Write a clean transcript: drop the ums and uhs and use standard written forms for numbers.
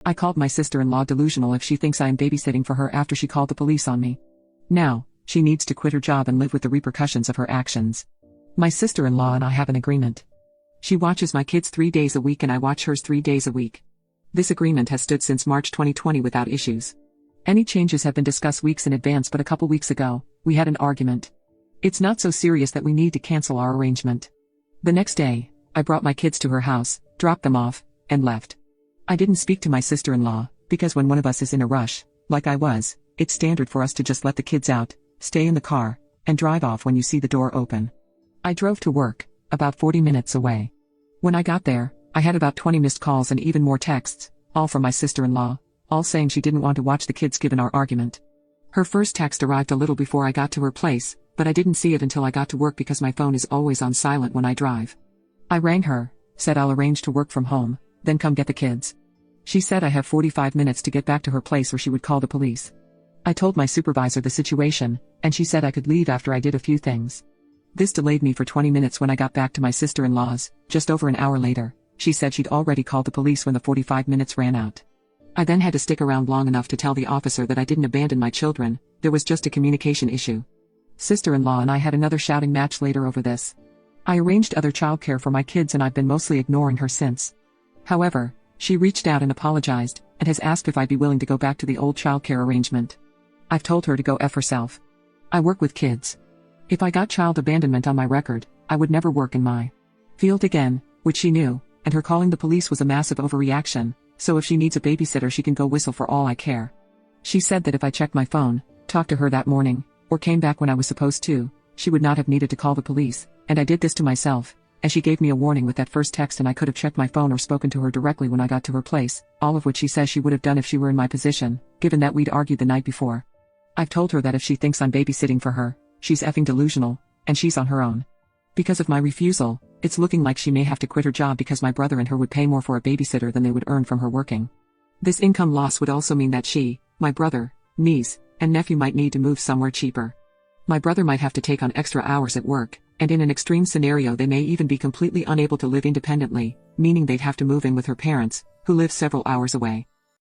I called my sister-in-law delusional if she thinks I am babysitting for her after she called the police on me. Now, she needs to quit her job and live with the repercussions of her actions. My sister-in-law and I have an agreement. She watches my kids 3 days a week and I watch hers 3 days a week. This agreement has stood since March 2020 without issues. Any changes have been discussed weeks in advance, but a couple weeks ago, we had an argument. It's not so serious that we need to cancel our arrangement. The next day, I brought my kids to her house, dropped them off, and left. I didn't speak to my sister-in-law, because when one of us is in a rush, like I was, it's standard for us to just let the kids out, stay in the car, and drive off when you see the door open. I drove to work, about 40 minutes away. When I got there, I had about 20 missed calls and even more texts, all from my sister-in-law, all saying she didn't want to watch the kids given our argument. Her first text arrived a little before I got to her place, but I didn't see it until I got to work because my phone is always on silent when I drive. I rang her, said I'll arrange to work from home, then come get the kids. She said I have 45 minutes to get back to her place or she would call the police. I told my supervisor the situation, and she said I could leave after I did a few things. This delayed me for 20 minutes when I got back to my sister-in-law's. Just over an hour later, she said she'd already called the police when the 45 minutes ran out. I then had to stick around long enough to tell the officer that I didn't abandon my children, there was just a communication issue. Sister-in-law and I had another shouting match later over this. I arranged other childcare for my kids and I've been mostly ignoring her since. However, she reached out and apologized, and has asked if I'd be willing to go back to the old childcare arrangement. I've told her to go F herself. I work with kids. If I got child abandonment on my record, I would never work in my field again, which she knew, and her calling the police was a massive overreaction, so if she needs a babysitter she can go whistle for all I care. She said that if I checked my phone, talked to her that morning, or came back when I was supposed to, she would not have needed to call the police, and I did this to myself, and she gave me a warning with that first text and I could have checked my phone or spoken to her directly when I got to her place, all of which she says she would have done if she were in my position, given that we'd argued the night before. I've told her that if she thinks I'm babysitting for her, she's effing delusional, and she's on her own. Because of my refusal, it's looking like she may have to quit her job because my brother and her would pay more for a babysitter than they would earn from her working. This income loss would also mean that she, my brother, niece, and nephew might need to move somewhere cheaper. My brother might have to take on extra hours at work, and in an extreme scenario they may even be completely unable to live independently, meaning they'd have to move in with her parents, who live several hours away.